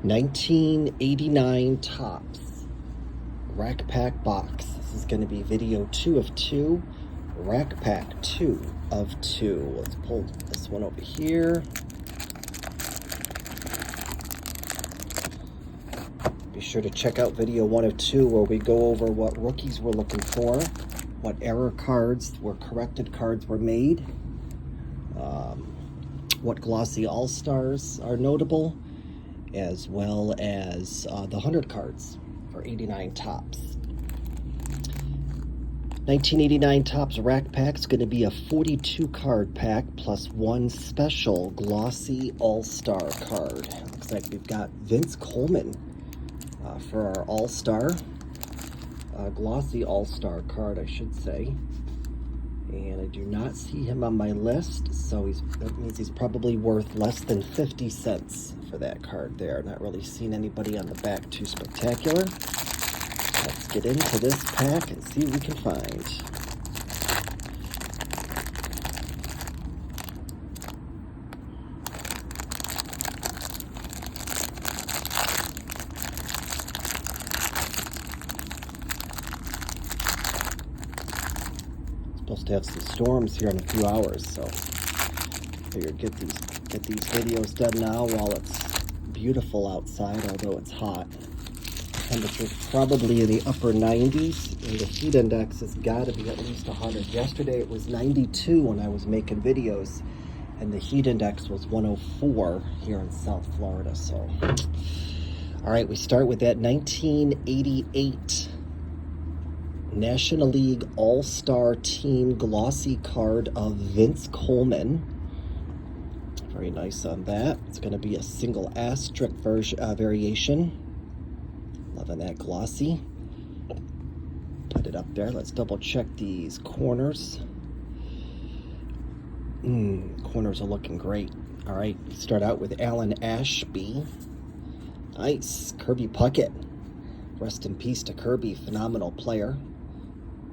1989 Topps Rack Pack Box. This is going to be video 2 of 2. Rack Pack 2 of 2. Let's pull this one over here. Be sure to check out video 1 of 2 where we go over what rookies we're looking for, what error cards, where corrected cards were made, what glossy all-stars are notable, as well as the 100 cards for 89 Topps. 1989 Topps Rack Pack is going to be a 42 card pack plus 1 special glossy all-star card. Looks like we've got Vince Coleman for our all-star, glossy all-star card, I should say. And I do not see him on my list, so that means he's probably worth less than 50 cents for that card there. Not really seeing anybody on the back too spectacular. Let's get into this pack and see what we can find. Supposed to have some storms here in a few hours, so figured get these videos done now while it's beautiful outside, although it's hot. Temperature probably in the upper 90s, and the heat index has got to be at least 100. Yesterday it was 92 when I was making videos, and the heat index was 104 here in South Florida. So, all right, we start with that 1988 National League All-Star Team glossy card of Vince Coleman. Very nice on that. It's going to be a single asterisk variation. Loving that glossy. Put it up there. Let's double check these corners. Corners are looking great. All right, start out with Alan Ashby. Nice. Kirby Puckett. Rest in peace to Kirby. Phenomenal player.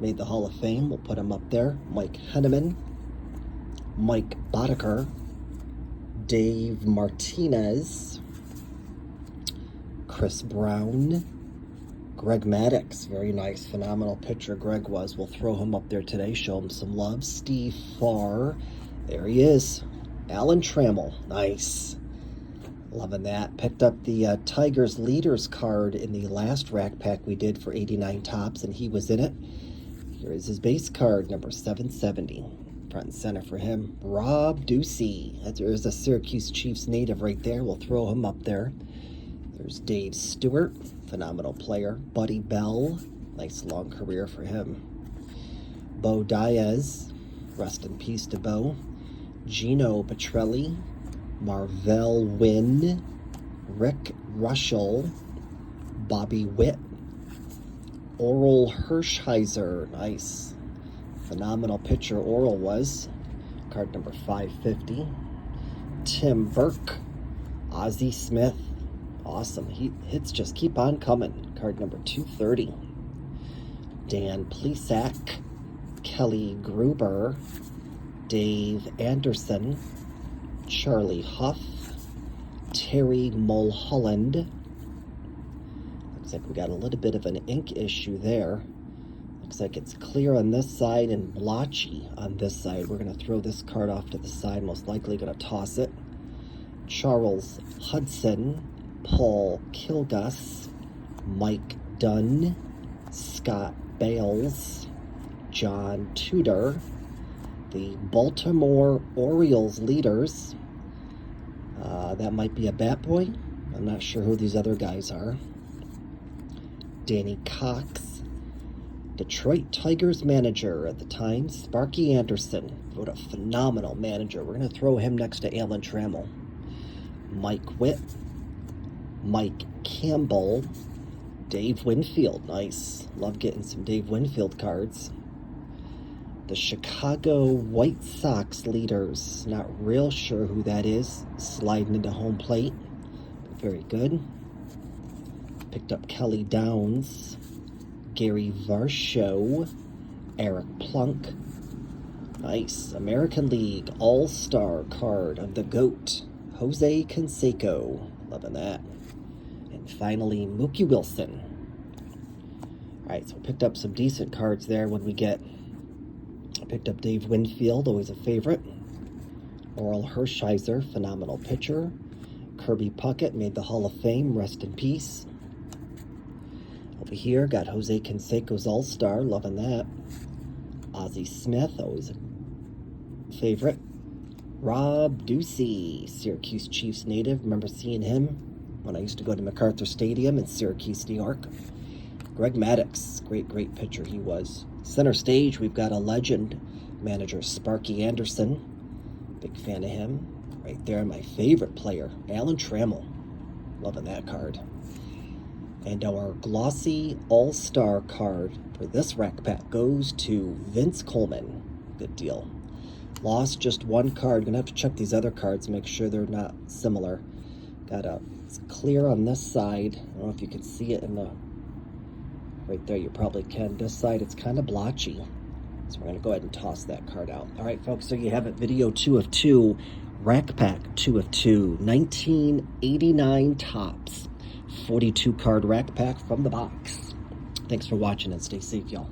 Made the Hall of Fame. We'll put him up there. Mike Henneman. Mike Boddicker. Dave Martinez. Chris Brown. Greg Maddux. Very nice. Phenomenal pitcher Greg was. We'll throw him up there today. Show him some love. Steve Farr. There he is. Alan Trammell. Nice. Loving that. Picked up the Tigers Leaders card in the last rack pack we did for 89 Topps, and he was in it. Here is his base card, number 770. Front and center for him. Rob Ducey. There's a Syracuse Chiefs native right there. We'll throw him up there. There's Dave Stewart. Phenomenal player. Buddy Bell. Nice long career for him. Bo Diaz. Rest in peace to Bo. Gino Petrelli. Marvell Wynn. Rick Rushell. Bobby Witt. Oral Hershiser. Nice. Phenomenal pitcher Oral was. Card number 550. Tim Burke. Ozzie Smith. Awesome. Hits just keep on coming. Card number 230. Dan Plesac. Kelly Gruber. Dave Anderson. Charlie Huff. Terry Mulholland. Looks like we got a little bit of an ink issue there. Looks like it's clear on this side and blotchy on this side. We're going to throw this card off to the side, most likely going to toss it. Charles Hudson. Paul Kilgus. Mike Dunn. Scott Bales. John Tudor. The Baltimore Orioles leaders. That might be a bat boy. I'm not sure who these other guys are. Danny Cox. Detroit Tigers manager at the time, Sparky Anderson. What a phenomenal manager. We're going to throw him next to Alan Trammell. Mike Witt. Mike Campbell. Dave Winfield. Nice. Love getting some Dave Winfield cards. The Chicago White Sox leaders. Not real sure who that is. Sliding into home plate. Very good. Picked up Kelly Downs. Gary Varsho. Eric Plunk. Nice. American League All-Star card of the GOAT. Jose Canseco. Loving that. And finally, Mookie Wilson. All right, so we picked up some decent cards there when we get... I picked up Dave Winfield, always a favorite. Oral Hershiser, phenomenal pitcher. Kirby Puckett made the Hall of Fame, rest in peace. Over here, got Jose Canseco's All-Star, loving that. Ozzie Smith, always a favorite. Rob Ducey, Syracuse Chiefs native. Remember seeing him when I used to go to MacArthur Stadium in Syracuse, New York. Greg Maddux, great pitcher he was. Center stage, we've got a legend, manager Sparky Anderson. Big fan of him. Right there, my favorite player, Alan Trammell. Loving that card. And our glossy all-star card for this rack pack goes to Vince Coleman. Good deal. Lost just one card. Gonna have to check these other cards, make sure they're not similar. It's clear on this side. I don't know if you can see it in the... Right there, you probably can. This side, it's kind of blotchy. So we're going to go ahead and toss that card out. All right, folks, so you have it. Video 2 of 2. Rack pack 2 of 2. 1989 Topps. 42 card rack pack from the box. Thanks for watching and stay safe, y'all.